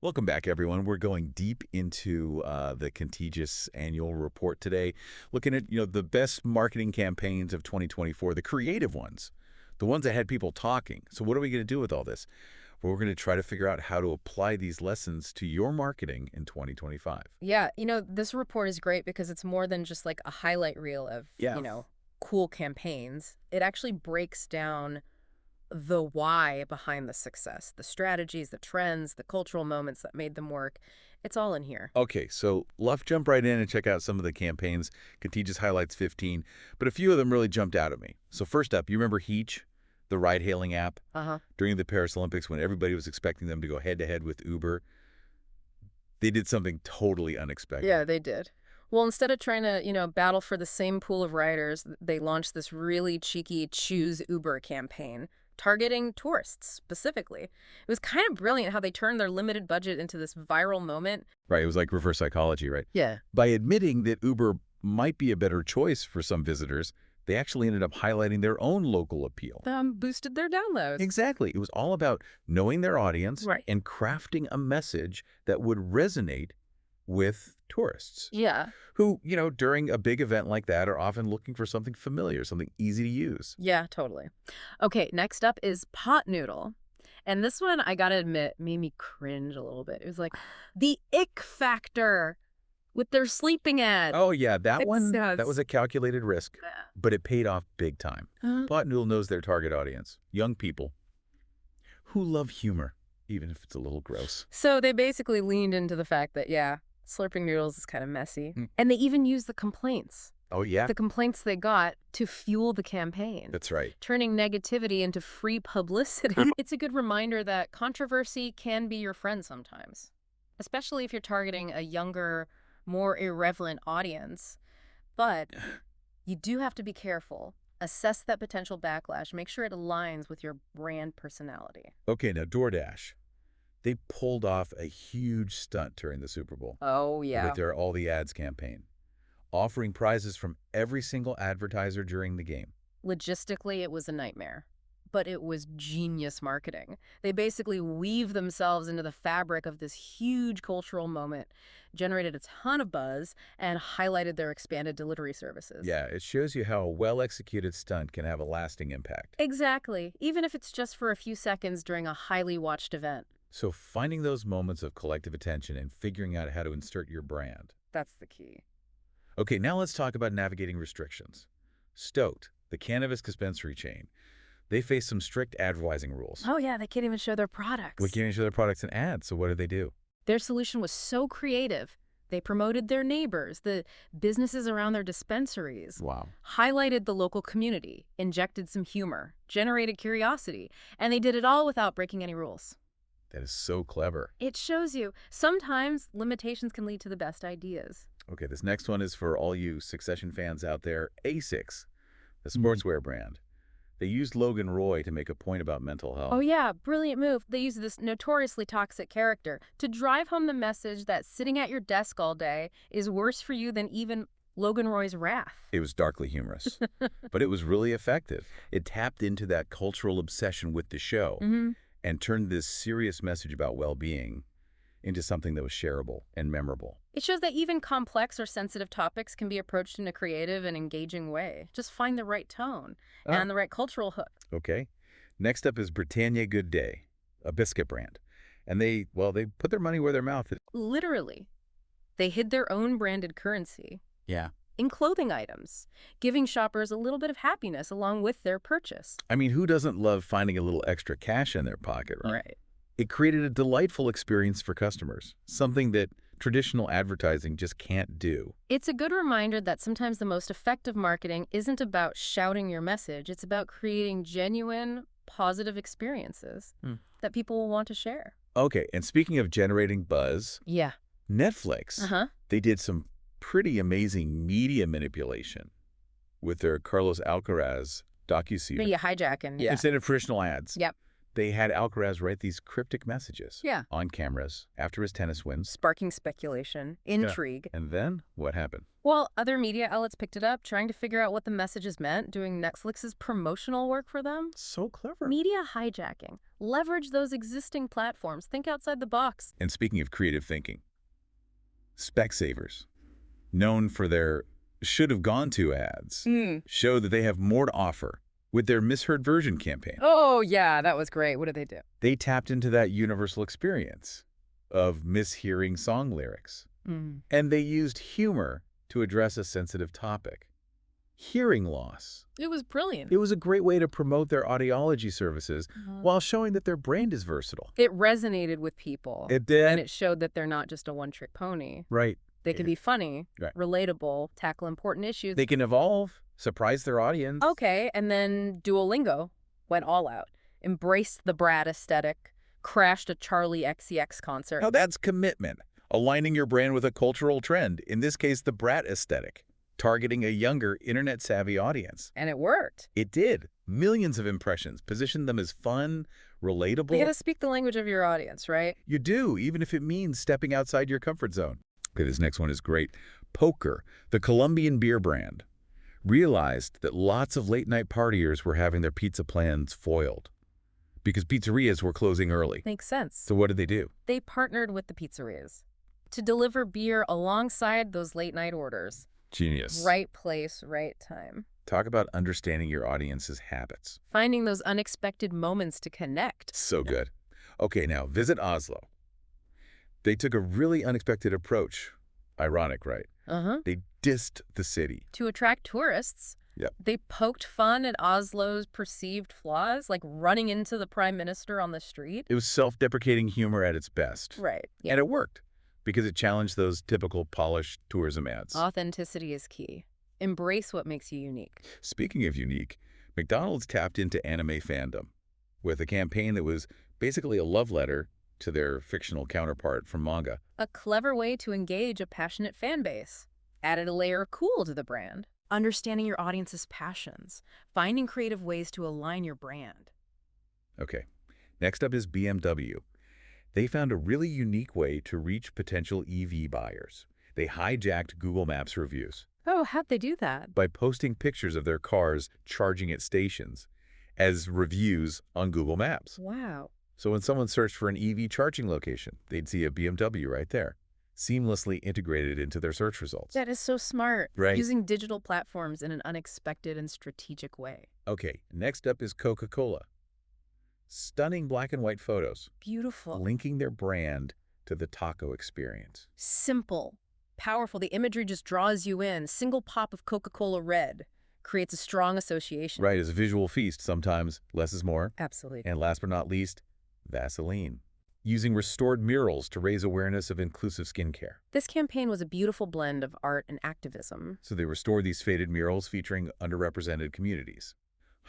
Welcome back, everyone. We're going deep into the Contagious annual report today, looking at the best marketing campaigns of 2024, the creative ones, the ones that had people talking. So what are we going to do with all this? Well, we're going to try to figure out how to apply these lessons to your marketing in 2025. Yeah, this report is great because it's more than just like a highlight reel of, Yeah. cool campaigns. It actually breaks down the why behind the success, the strategies, the trends, the cultural moments that made them work. It's all in here. Okay, so let's jump right in and check out some of the campaigns. Contagious highlights 15, but a few of them really jumped out at me. So first up, you remember Heetch, the ride-hailing app? Uh-huh. During the Paris Olympics, when everybody was expecting them to go head-to-head with Uber, they did something totally unexpected. Yeah, they did. Well, instead of trying to, battle for the same pool of riders, they launched this really cheeky Choose Uber campaign targeting tourists specifically. It was kind of brilliant how they turned their limited budget into this viral moment. Right, it was like reverse psychology, right? Yeah. By admitting that Uber might be a better choice for some visitors, they actually ended up highlighting their own local appeal. Boosted their downloads. Exactly. It was all about knowing their audience Right. and crafting a message that would resonate with tourists Yeah. who, during a big event like that are often looking for something familiar, something easy to use. Yeah, totally. Okay, next up is pot noodle. And this one, I gotta admit, made me cringe a little bit. It was like the ick factor with their sleeping ad. Oh, yeah, that It's one, so that was a calculated risk, but it paid off big time. Pot Noodle knows their target audience, young people who love humor, even if it's a little gross. So they basically leaned into the fact that, yeah, slurping noodles is kind of messy. Mm. And they even used the complaints. Oh, yeah, The complaints they got to fuel the campaign, that's right. turning negativity into free publicity. It's a good reminder that controversy can be your friend sometimes, especially if you're targeting a younger, more irreverent audience. But you do have to be careful. Assess that potential backlash. Make sure it aligns with your brand personality. Okay, now DoorDash. They pulled off a huge stunt during the Super Bowl Oh, with their All the Ads campaign, offering prizes from every single advertiser during the game. Logistically, it was a nightmare, but it was genius marketing. They basically weave themselves into the fabric of this huge cultural moment, generated a ton of buzz, and highlighted their expanded delivery services. Yeah, it shows you how a well-executed stunt can have a lasting impact. Exactly, even if it's just for a few seconds during a highly watched event. So finding those moments of collective attention and figuring out how to insert your brand. That's the key. Okay, now let's talk about navigating restrictions. Stoked, the cannabis dispensary chain, they face some strict advertising rules. Oh, yeah, they can't even show their products. We can't show their products in ads, so what do? Their solution was so creative. They promoted their neighbors, the businesses around their dispensaries, Wow. highlighted the local community, injected some humor, generated curiosity, and they did it all without breaking any rules. That is so clever. It shows you sometimes limitations can lead to the best ideas. Okay, this next one is for all you Succession fans out there. Asics, the Mhm. sportswear brand. They used Logan Roy to make a point about mental health. Oh yeah, brilliant move. They use this notoriously toxic character to drive home the message that sitting at your desk all day is worse for you than even Logan Roy's wrath. It was darkly humorous, but it was really effective. It tapped into that cultural obsession with the show and turned this serious message about well-being into something that was shareable and memorable. It shows that even complex or sensitive topics can be approached in a creative and engaging way. Just find the right tone and the right cultural hook. Okay. Next up is Britannia Good Day, a biscuit brand. And they put their money where their mouth is. Literally, they hid their own branded currency Yeah. in clothing items, giving shoppers a little bit of happiness along with their purchase. I mean, who doesn't love finding a little extra cash in their pocket, right? Right. It created a delightful experience for customers, something that traditional advertising just can't do. It's a good reminder that sometimes the most effective marketing isn't about shouting your message. It's about creating genuine, positive experiences that people will want to share. Okay, and speaking of generating buzz, Yeah. Netflix, they did some pretty amazing media manipulation with their Carlos Alcaraz docuseries. Media hijacking. Instead of traditional ads. Yep. They had Alcaraz write these cryptic messages Yeah. on cameras after his tennis wins. Sparking speculation, intrigue. And then what happened? Well, other media outlets picked it up, trying to figure out what the messages meant, doing Netflix's promotional work for them. So clever. Media hijacking. Leverage those existing platforms. Think outside the box. And speaking of creative thinking, Specsavers, known for their should have gone to ads, show that they have more to offer with their misheard version campaign. Oh, yeah, that was great. What did they do? They tapped into that universal experience of mishearing song lyrics. And they used humor to address a sensitive topic. Hearing loss. It was brilliant. It was a great way to promote their audiology services while showing that their brand is versatile. It resonated with people. It did. And it showed that they're not just a one-trick pony. Right. They can be funny, Right. relatable, tackle important issues. They can evolve, surprise their audience. Okay, and then Duolingo went all out, embraced the brat aesthetic, crashed a Charlie XCX concert. Now that's commitment, aligning your brand with a cultural trend, in this case the brat aesthetic, targeting a younger, internet-savvy audience. And it worked. It did. Millions of impressions, positioned them as fun, relatable. You gotta speak the language of your audience, right? You do, even if it means stepping outside your comfort zone. Okay, this next one is great. Poker, the Colombian beer brand, realized that lots of late-night partiers were having their pizza plans foiled because pizzerias were closing early. Makes sense. So what did they do? They partnered with the pizzerias to deliver beer alongside those late-night orders. Genius. Right place, right time. Talk about understanding your audience's habits. Finding those unexpected moments to connect. So good. Okay, now visit Oslo. They took a really unexpected approach. Ironic, right? They dissed the city. To attract tourists, Yep. they poked fun at Oslo's perceived flaws, like running into the prime minister on the street. It was self-deprecating humor at its best. Right. Yeah. And it worked because it challenged those typical polished tourism ads. Authenticity is key. Embrace what makes you unique. Speaking of unique, McDonald's tapped into anime fandom with a campaign that was basically a love letter to their fictional counterpart from manga. A clever way to engage a passionate fan base. Added a layer of cool to the brand. Understanding your audience's passions. Finding creative ways to align your brand. Okay, next up is BMW. They found a really unique way to reach potential EV buyers. They hijacked Google Maps reviews Oh, how'd they do that? by posting pictures of their cars charging at stations as reviews on Google Maps. Wow. So when someone searched for an EV charging location, they'd see a BMW right there, seamlessly integrated into their search results. That is so smart. Right. Using digital platforms in an unexpected and strategic way. Okay, next up is Coca-Cola. Stunning black and white photos, Beautiful. linking their brand to the taco experience. Simple. Powerful. The imagery just draws you in. Single pop of Coca-Cola red creates a strong association. Right, as a visual feast, sometimes less is more. Absolutely. And last but not least, Vaseline. Using restored murals to raise awareness of inclusive skincare. This campaign was a beautiful blend of art and activism. So they restored these faded murals featuring underrepresented communities,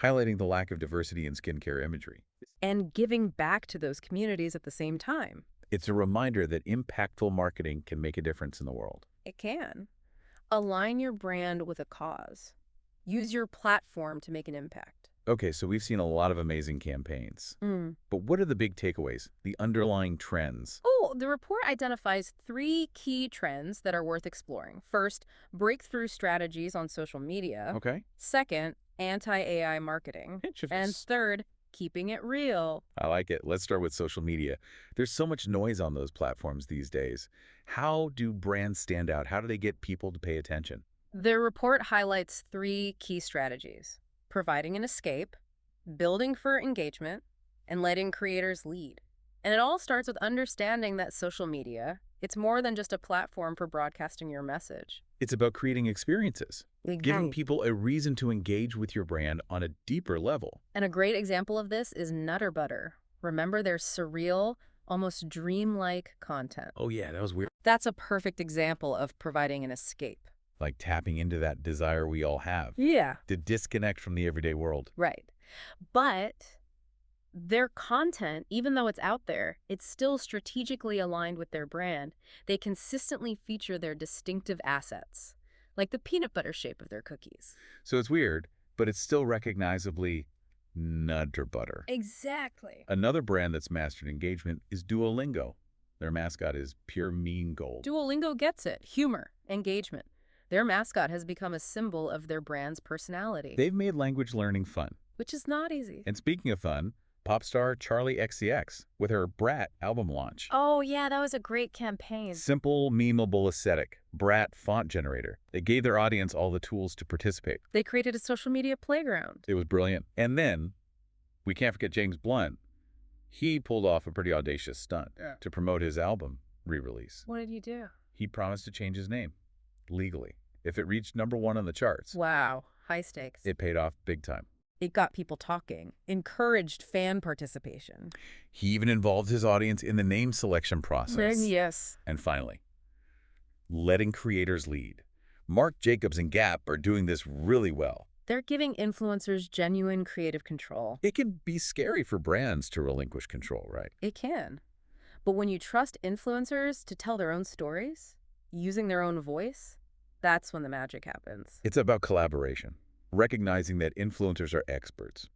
highlighting the lack of diversity in skincare imagery. And giving back to those communities at the same time. It's a reminder that impactful marketing can make a difference in the world. It can. Align your brand with a cause. Use your platform to make an impact. Okay, so we've seen a lot of amazing campaigns. But what are the big takeaways, the underlying trends? Oh, the report identifies 3 key trends that are worth exploring. First, breakthrough strategies on social media. Okay. Second, anti-AI marketing. And third, keeping it real. I like it. Let's start with social media. There's so much noise on those platforms these days. How do brands stand out? How do they get people to pay attention? The report highlights 3 key strategies: providing an escape, building for engagement, and letting creators lead. And it all starts with understanding that social media, it's more than just a platform for broadcasting your message. It's about creating experiences, giving people a reason to engage with your brand on a deeper level. And a great example of this is Nutter Butter. Remember their surreal, almost dreamlike content. Oh yeah, that was weird. That's a perfect example of providing an escape. Like tapping into that desire we all have Yeah. to disconnect from the everyday world. Right. But their content, even though it's out there, it's still strategically aligned with their brand. They consistently feature their distinctive assets, like the peanut butter shape of their cookies. So it's weird, but it's still recognizably Nutter butter. Exactly. Another brand that's mastered engagement is Duolingo. Their mascot is pure mean gold. Duolingo gets it. Humor, engagement. Their mascot has become a symbol of their brand's personality, They've made language learning fun. which is not easy. And speaking of fun, pop star Charlie XCX with her Brat album launch. Oh, yeah, that was a great campaign. Simple, memeable aesthetic, Brat font generator. They gave their audience all the tools to participate. They created a social media playground. It was brilliant. And then, we can't forget James Blunt. He pulled off a pretty audacious stunt to promote his album re-release. What did you do? He promised to change his name, legally. If it reached #1 on the charts, Wow, high stakes. it paid off big time. It got people talking, encouraged fan participation. He even involved his audience in the name selection process. Yes. And finally, letting creators lead. Marc Jacobs and Gap are doing this really well. They're giving influencers genuine creative control. It can be scary for brands to relinquish control, right? It can. But when you trust influencers to tell their own stories, using their own voice, that's when the magic happens. It's about collaboration, recognizing that influencers are experts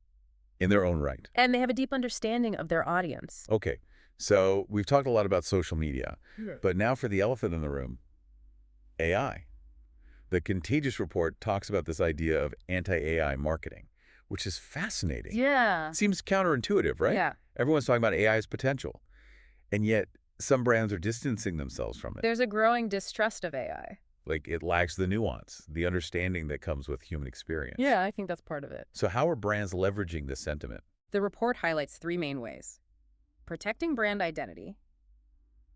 in their own right. And they have a deep understanding of their audience. Okay, so we've talked a lot about social media, but now for the elephant in the room, AI. The Contagious Report talks about this idea of anti-AI marketing, which is fascinating. Yeah. Seems counterintuitive, right? Yeah. Everyone's talking about AI's potential, and yet some brands are distancing themselves from it. There's a growing distrust of AI. Like it lacks the nuance, the understanding that comes with human experience. Yeah, I think that's part of it. So how are brands leveraging this sentiment? The report highlights 3 main ways: protecting brand identity,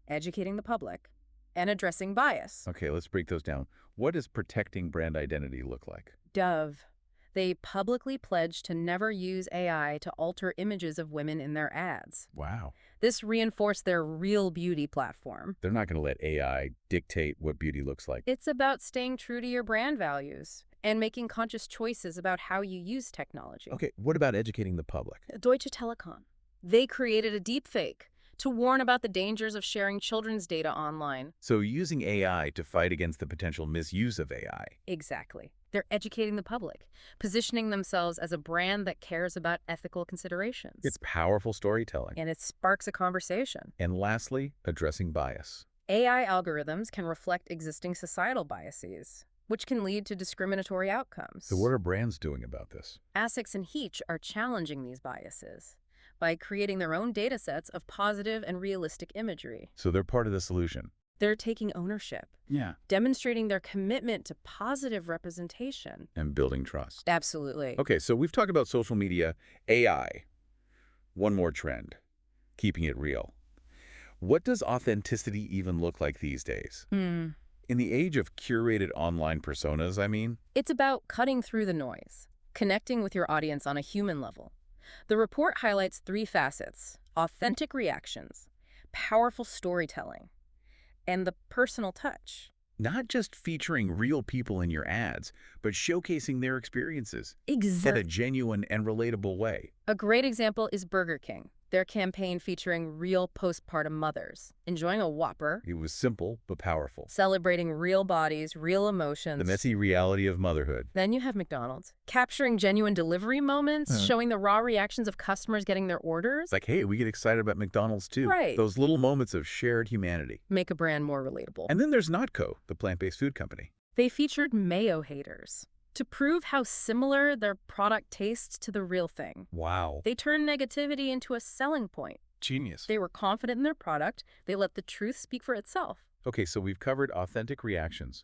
educating the public, and addressing bias. Okay, let's break those down. What does protecting brand identity look like? Dove. They publicly pledged to never use AI to alter images of women in their ads. Wow. This reinforced their real beauty platform. They're not going to let AI dictate what beauty looks like. It's about staying true to your brand values and making conscious choices about how you use technology. Okay, what about educating the public? Deutsche Telekom. They created a deepfake to warn about the dangers of sharing children's data online. So using AI to fight against the potential misuse of AI. Exactly. They're educating the public, positioning themselves as a brand that cares about ethical considerations. It's powerful storytelling. And it sparks a conversation. And lastly, addressing bias. AI algorithms can reflect existing societal biases, which can lead to discriminatory outcomes. So what are brands doing about this? Asics and Heetch are challenging these biases by creating their own data sets of positive and realistic imagery. So they're part of the solution. They're taking ownership, Yeah. demonstrating their commitment to positive representation. And building trust. Absolutely. Okay, so we've talked about social media, AI. One more trend, keeping it real. What does authenticity even look like these days? In the age of curated online personas, I mean? It's about cutting through the noise, connecting with your audience on a human level. The report highlights 3 facets: authentic reactions, powerful storytelling, and the personal touch. Not just featuring real people in your ads, but showcasing their experiences in a Exactly. genuine and relatable way. A great example is Burger King, their campaign featuring real postpartum mothers enjoying a Whopper, It was simple, but powerful. celebrating real bodies, real emotions. The messy reality of motherhood. Then you have McDonald's, capturing genuine delivery moments, showing the raw reactions of customers getting their orders. It's like, hey, we get excited about McDonald's too. Right. Those little moments of shared humanity. Make a brand more relatable. And then there's Notco, the plant-based food company. They featured mayo haters to prove how similar their product tastes to the real thing. Wow. They turned negativity into a selling point. Genius. They were confident in their product. They let the truth speak for itself. Okay, so we've covered authentic reactions.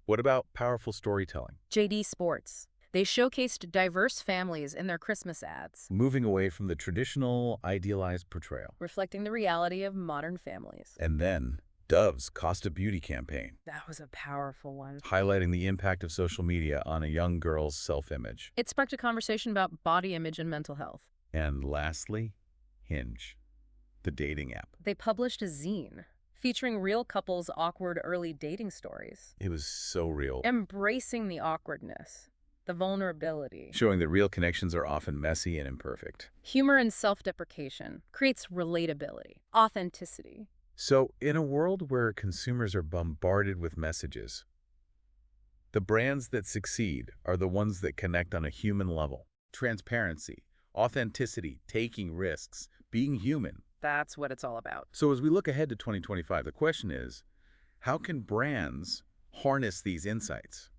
What about powerful storytelling? JD Sports. They showcased diverse families in their Christmas ads, Moving away from the traditional, idealized portrayal. reflecting the reality of modern families. And then, Dove's Costa Beauty campaign, That was a powerful one. highlighting the impact of social media on a young girl's self-image. It sparked a conversation about body image and mental health. And lastly, Hinge, the dating app. They published a zine featuring real couples' awkward early dating stories, It was so real, embracing the awkwardness, the vulnerability. showing that real connections are often messy and imperfect. Humor and self-deprecation creates relatability, authenticity. So, in a world where consumers are bombarded with messages, the brands that succeed are the ones that connect on a human level. Transparency, Authenticity, taking risks, being human. That's what it's all about. So as we look ahead to 2025, the question is, how can brands harness these insights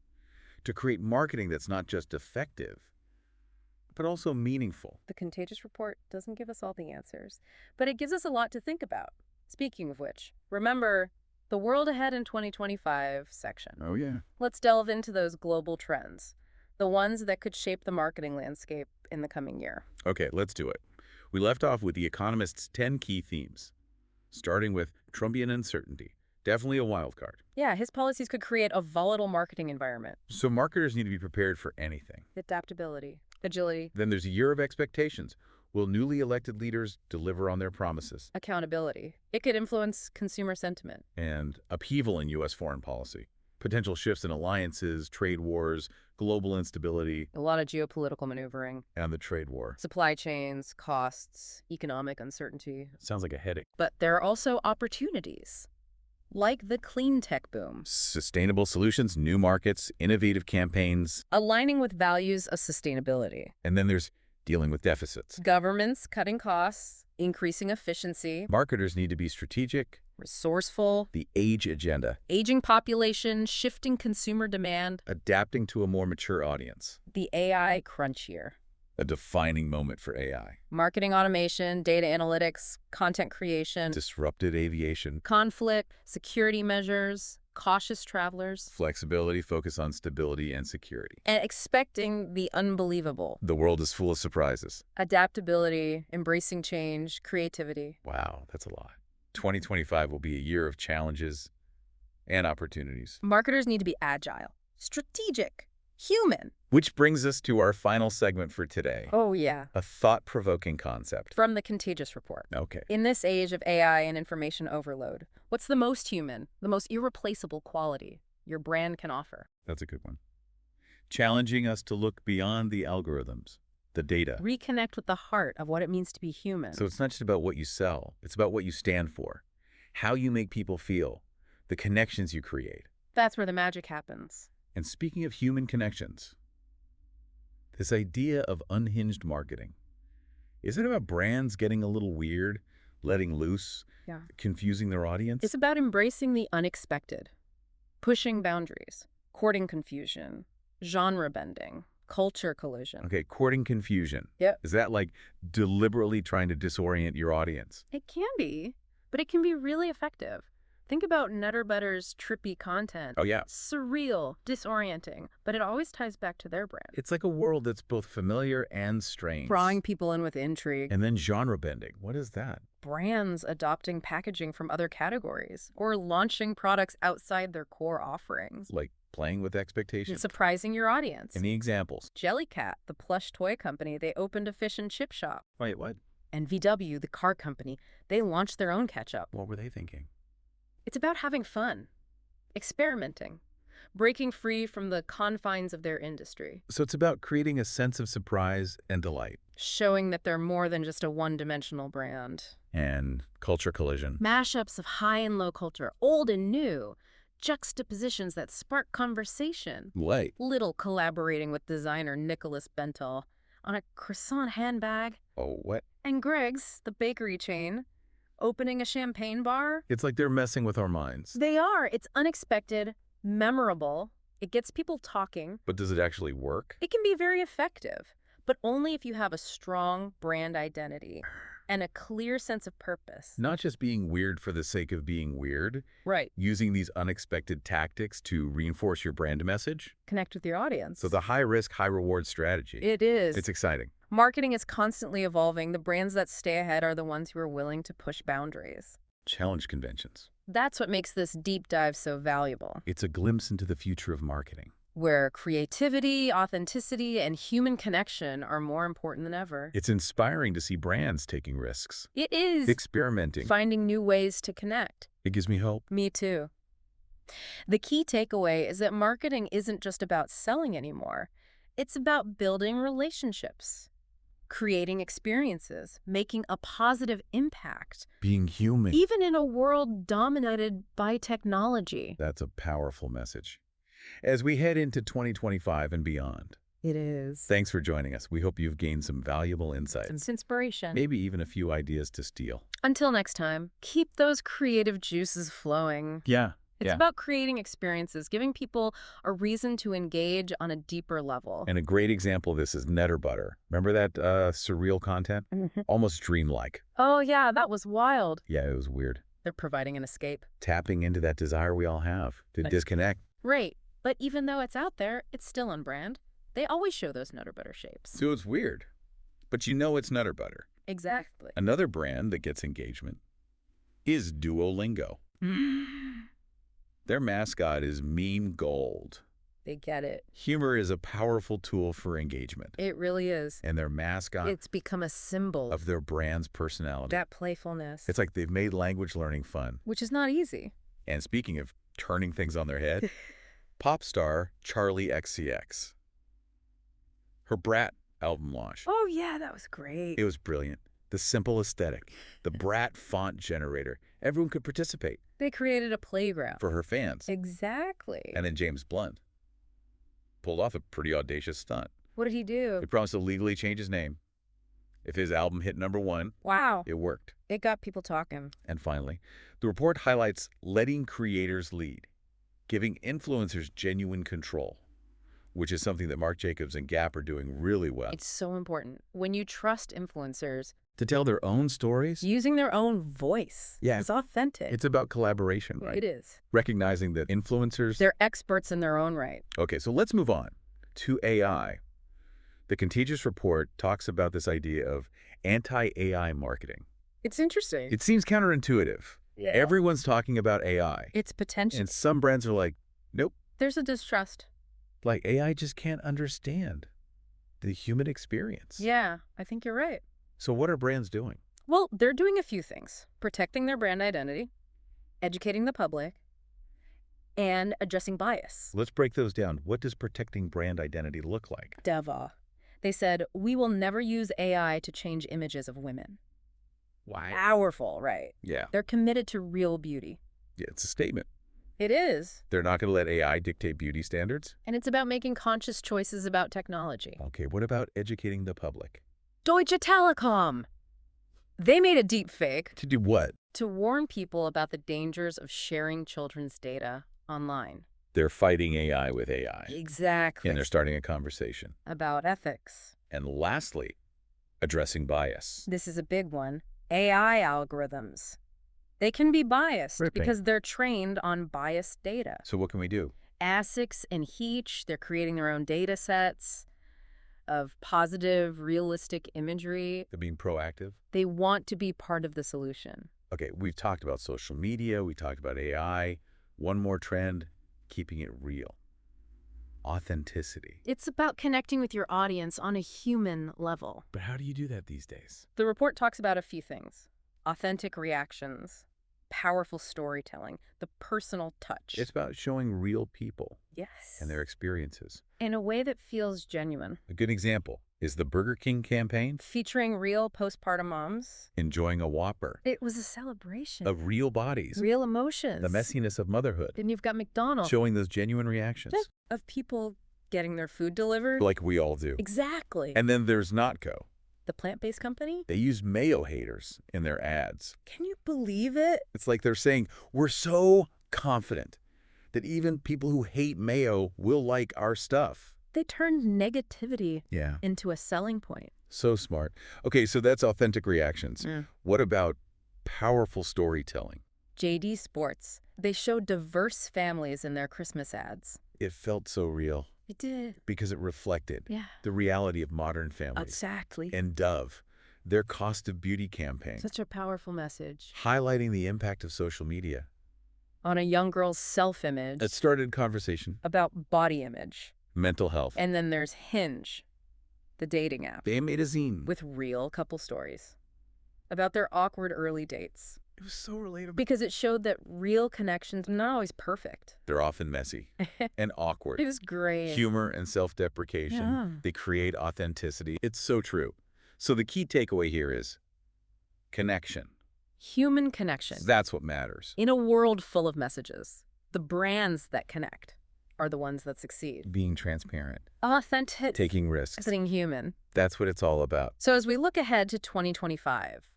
to create marketing that's not just effective, but also meaningful? The Contagious Report doesn't give us all the answers, but it gives us a lot to think about. Speaking of which, remember the World Ahead in 2025 section. Oh, yeah. Let's delve into those global trends, the ones that could shape the marketing landscape in the coming year. Okay, let's do it. We left off with The Economist's 10 key themes, starting with Trumpian uncertainty. Definitely a wild card. Yeah, his policies could create a volatile marketing environment. So marketers need to be prepared for anything. Adaptability, agility, Then there's a year of expectations. Will newly elected leaders deliver on their promises? accountability. It could influence consumer sentiment. And upheaval in U.S. foreign policy. Potential shifts in alliances, trade wars, global instability, A lot of geopolitical maneuvering, and the trade war. supply chains, costs, economic uncertainty. Sounds like a headache. But there are also opportunities, like the clean tech boom, Sustainable solutions, new markets, innovative campaigns, aligning with values of sustainability. and then there's dealing with deficits. Governments cutting costs, increasing efficiency, Marketers need to be strategic. resourceful, The age agenda, aging population, shifting consumer demand, adapting to a more mature audience. the AI crunch year. A defining moment for AI. Marketing automation, data analytics, content creation, Disrupted aviation, conflict, security measures, cautious travelers, flexibility, focus on stability and security. and expecting the unbelievable. The world is full of surprises. Adaptability, embracing change, creativity. Wow, that's a lot. 2025 will be a year of challenges and opportunities. Marketers need to be agile, strategic, human. Which brings us to our final segment for today. Oh, yeah. A thought-provoking concept. From the Contagious Report. Okay. In this age of AI and information overload, what's the most human, the most irreplaceable quality your brand can offer? That's a good one. Challenging us to look beyond the algorithms, the data. Reconnect with the heart of what it means to be human. So it's not just about what you sell. It's about what you stand for, how you make people feel, the connections you create. That's where the magic happens. And speaking of human connections, this idea of unhinged marketing, is it about brands getting a little weird, letting loose, Yeah. confusing their audience? It's about embracing the unexpected, pushing boundaries, courting confusion, genre bending, culture collision. Okay, courting confusion. Yep. Is that like deliberately trying to disorient your audience? It can be, but it can be really effective. Think about Nutter Butter's trippy content. Oh, yeah. Surreal, disorienting, but it always ties back to their brand. It's like a world that's both familiar and strange. Drawing people in with intrigue. And then genre bending. What is that? Brands adopting packaging from other categories or launching products outside their core offerings. Like playing with expectations. And surprising your audience. Any examples? Jellycat, the plush toy company, they opened a fish and chip shop. Wait, what? And VW, the car company, they launched their own ketchup. What were they thinking? It's about having fun, experimenting, breaking free from the confines of their industry, So it's about creating a sense of surprise and delight. showing that they're more than just a one-dimensional brand. And culture collision. Mashups of high and low culture, old and new, juxtapositions that spark conversation. Light. Little collaborating with designer Nicholas Bentel on a croissant handbag. Oh, what? And Greg's, the bakery chain, opening a champagne bar. It's like they're messing with our minds. They are. It's unexpected, memorable. It gets people talking. But does it actually work? It can be very effective, but only if you have a strong brand identity and a clear sense of purpose. Not just being weird for the sake of being weird, Right. using these unexpected tactics to reinforce your brand message. Connect with your audience. So the high-risk, high-reward strategy. It is. It's exciting. Marketing is constantly evolving. The brands that stay ahead are the ones who are willing to push boundaries. Challenge conventions. That's what makes this deep dive so valuable, It's a glimpse into the future of marketing. where creativity, authenticity, and human connection are more important than ever. It's inspiring to see brands taking risks, It is experimenting. finding new ways to connect. It gives me hope. Me too. The key takeaway is that marketing isn't just about selling anymore. It's about building relationships, creating experiences, making a positive impact, Being human. even in a world dominated by technology. That's a powerful message. As we head into 2025 and beyond, It is. Thanks for joining us. We hope you've gained some valuable insights, Some inspiration. maybe even a few ideas to steal. Until next time, keep those creative juices flowing. Yeah. It's about creating experiences, giving people a reason to engage on a deeper level. And a great example of this is Netter Butter. Remember that surreal content? Almost dreamlike. Oh, yeah, that was wild. Yeah, it was weird. They're providing an escape. Tapping into that desire we all have to disconnect. Right. But even though it's out there, it's still on brand. They always show those Nutter Butter shapes. So it's weird. But you know it's Nutter Butter. Exactly. Another brand that gets engagement is Duolingo. Their mascot is meme gold. They get it. Humor is a powerful tool for engagement. It really is. And their mascot It's become a symbol of their brand's personality. that playfulness. It's like they've made language learning fun. Which is not easy. And speaking of turning things on their head, pop star Charlie XCX. Her Brat album launch. Oh, yeah, that was great. It was brilliant. The simple aesthetic, the Brat font generator. Everyone could participate. They created a playground. For her fans. Exactly. And then James Blunt pulled off a pretty audacious stunt. What did he do? He promised to legally change his name. If his album hit #1, Wow. it worked. It got people talking. And finally, the report highlights letting creators lead, giving influencers genuine control, which is something that Marc Jacobs and Gap are doing really well. It's so important. When you trust influencers, To tell their own stories? using their own voice Yeah. is authentic. It's about collaboration, right? It is. Recognizing that influencers... They're experts in their own right. Okay, so let's move on to AI. The Contagious Report talks about this idea of anti-AI marketing. It's interesting. It seems counterintuitive. Yeah. Everyone's talking about AI. It's potential. And some brands are like, nope, There's a distrust. like AI just can't understand the human experience. Yeah, I think you're right. So what are brands doing? Well, they're doing a few things. Protecting their brand identity, educating the public, and addressing bias. Let's break those down. What does protecting brand identity look like? Deva. They said, we will never use AI to change images of women. Why? Powerful, right? Yeah. They're committed to real beauty. Yeah, it's a statement. It is. They're not going to let AI dictate beauty standards? And it's about making conscious choices about technology. Okay, what about educating the public? Deutsche Telekom. They made a deep fake To do what? to warn people about the dangers of sharing children's data online. They're fighting AI with AI. Exactly. And they're starting a conversation. About ethics. And lastly, addressing bias. This is a big one. AI algorithms. They can be biased Ripping. because they're trained on biased data. So what can we do? ASICS and Heetch, they're creating their own data sets of positive, realistic imagery. They're being proactive? They want to be part of the solution. Okay, we've talked about social media, we talked about AI. One more trend, keeping it real. Authenticity. It's about connecting with your audience on a human level. But how do you do that these days? The report talks about a few things. Authentic reactions, powerful storytelling, the personal touch. It's about showing real people Yes. and their experiences. In a way that feels genuine. A good example is the Burger King campaign, Featuring real postpartum moms. enjoying a Whopper, It was a celebration. of real bodies, real emotions. the messiness of motherhood, Then you've got McDonald. showing those genuine reactions, Of people getting their food delivered. like we all do. Exactly. And then there's Notco. the plant-based company. They use mayo haters in their ads. Can you believe it? It's like they're saying, we're so confident that even people who hate mayo will like our stuff. They turned negativity Yeah. into a selling point. So smart. Okay, so that's authentic reactions. Mm. What about powerful storytelling? JD Sports. They showed diverse families in their Christmas ads. It felt so real It did. because it reflected Yeah. the reality of modern families. Exactly. And Dove, their cost of beauty campaign, Such a powerful message. highlighting the impact of social media. On a young girl's self-image. It started conversation, About body image. mental health. And then there's Hinge, the dating app, They made a zine. with real couple stories about their awkward early dates. It was so relatable. Because it showed that real connections are not always perfect. They're often messy and awkward. It was great. Humor and self-deprecation. Yeah. They create authenticity. It's so true. So the key takeaway here is connection. Human connection. That's what matters. In a world full of messages, the brands that connect are the ones that succeed. Being transparent, Authentic, taking risks. being human. That's what it's all about. So as we look ahead to 2025,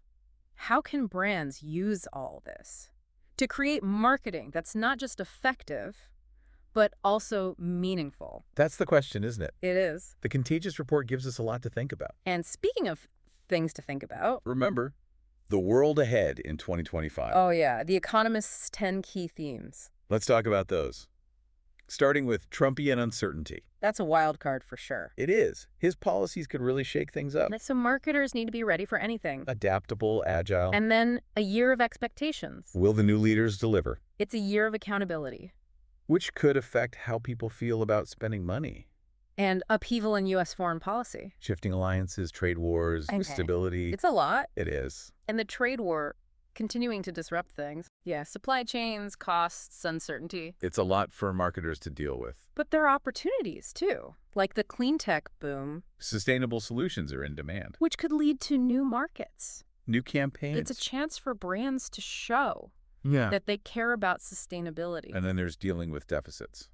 how can brands use all this to create marketing that's not just effective, but also meaningful? That's the question, isn't it? It is. The Contagious Report gives us a lot to think about. And speaking of things to think about, Remember, the world ahead in 2025. oh yeah, The Economist's 10 key themes. Let's talk about those. Starting with Trumpian uncertainty. That's a wild card for sure. It is. His policies could really shake things up. So marketers need to be ready for anything. Adaptable, agile. And then a year of expectations. Will the new leaders deliver? It's a year of accountability. Which could affect how people feel about spending money. And upheaval in U.S. foreign policy. Shifting alliances, trade wars, Okay. stability. It's a lot. It is. And the trade war continuing to disrupt things. Yeah, supply chains, costs, uncertainty. It's a lot for marketers to deal with. But there are opportunities, too, like the clean tech boom, Sustainable solutions are in demand. which could lead to new markets. New campaigns. It's a chance for brands to show Yeah. that they care about sustainability. And then there's dealing with deficits,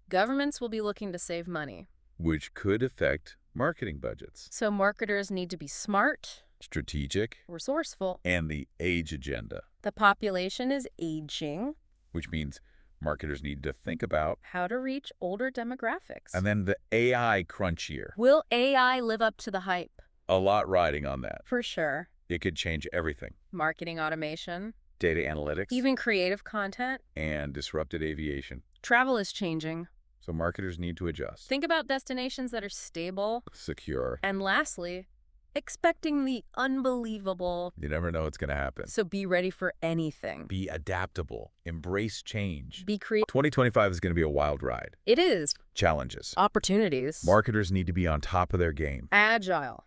Governments will be looking to save money. which could affect marketing budgets. So marketers need to be smart, Strategic, resourceful. and the age agenda, The population is aging. which means marketers need to think about. How to reach older demographics. And then the AI crunch year. Will AI live up to the hype? A lot riding on that. For sure. It could change everything. Marketing automation, Data analytics, even creative content. and disrupted aviation. Travel is changing. So marketers need to adjust. Think about destinations that are stable. Secure. And lastly, expecting the unbelievable. You never know what's going to happen. So be ready for anything. Be adaptable. Embrace change. Be creative. 2025 is going to be a wild ride. It is. Challenges. Opportunities. Marketers need to be on top of their game. Agile.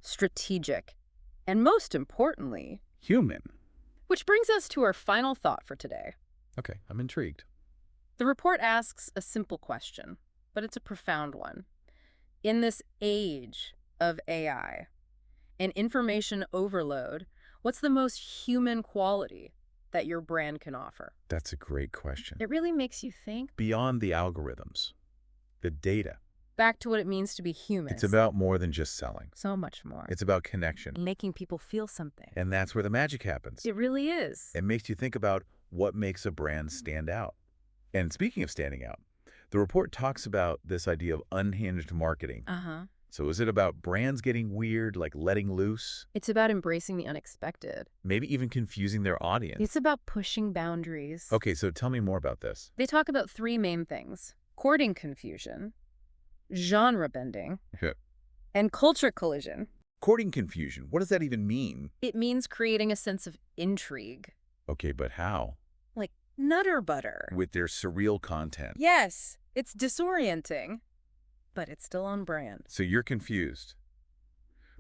Strategic. And most importantly, Human. which brings us to our final thought for today. Okay, I'm intrigued. The report asks a simple question, but it's a profound one. In this age of AI and information overload, what's the most human quality that your brand can offer? That's a great question. It really makes you think. Beyond the algorithms, the data, Back to what it means to be human. it's about more than just selling. so much more. It's about connection. Making people feel something. And that's where the magic happens. It really is. It makes you think about what makes a brand stand out. And speaking of standing out, the report talks about this idea of unhinged marketing. Uh-huh. So is it about brands getting weird, like letting loose? It's about embracing the unexpected. Maybe even confusing their audience? It's about pushing boundaries. Okay, so tell me more about this. They talk about three main things: courting confusion, genre bending, and culture collision. Courting confusion, what does that even mean? It means creating a sense of intrigue. Okay, but how? Like Nutter Butter. With their surreal content. Yes, it's disorienting, but it's still on brand. So you're confused,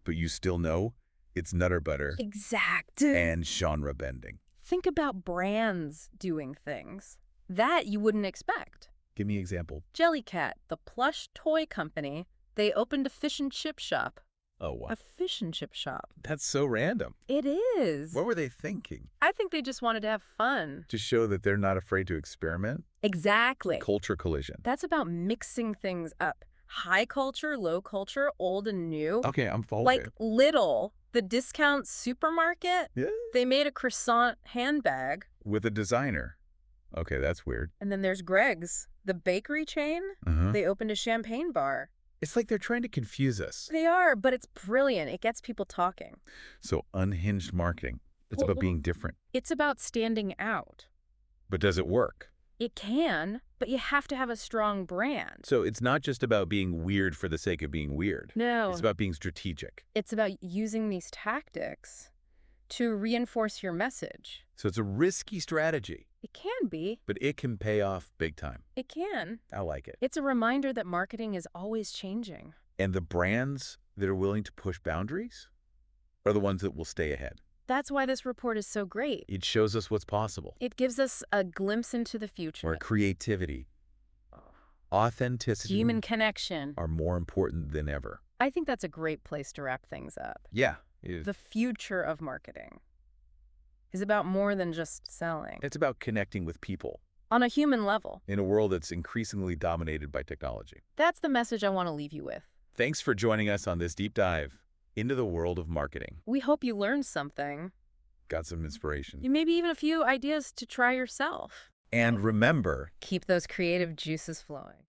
but you still know it's Nutter Butter Exact. and genre bending. Think about brands doing things that you wouldn't expect. Give me an example. Jellycat, the plush toy company, they opened a fish and chip shop. Oh, wow. A fish and chip shop. That's so random. It is. What were they thinking? I think they just wanted to have fun. To show that they're not afraid to experiment? Exactly. Culture collision. That's about mixing things up. High culture, low culture, old and new. Okay, I'm following. Like Lidl, the discount supermarket, Yeah. they made a croissant handbag. With a designer. Okay, that's weird. And then there's Greg's, the bakery chain. Uh-huh. They opened a champagne bar. It's like they're trying to confuse us. They are, but it's brilliant. It gets people talking. So unhinged marketing. It's about being different. It's about standing out. But does it work? It can, but you have to have a strong brand. So it's not just about being weird for the sake of being weird. No, It's about being strategic. it's about using these tactics to reinforce your message. So it's a risky strategy, It can be. but it can pay off big time. It can. I like it. It's a reminder that marketing is always changing. And the brands that are willing to push boundaries are the ones that will stay ahead. That's why this report is so great. It shows us what's possible. It gives us a glimpse into the future. Where creativity, authenticity Human connection. are more important than ever. I think that's a great place to wrap things up. Yeah. The future of marketing is about more than just selling. It's about connecting with people, on a human level. in a world that's increasingly dominated by technology. That's the message I want to leave you with. Thanks for joining us on this deep dive into the world of marketing. We hope you learned something. Got some inspiration. Maybe even a few ideas to try yourself. And remember, Keep those creative juices flowing.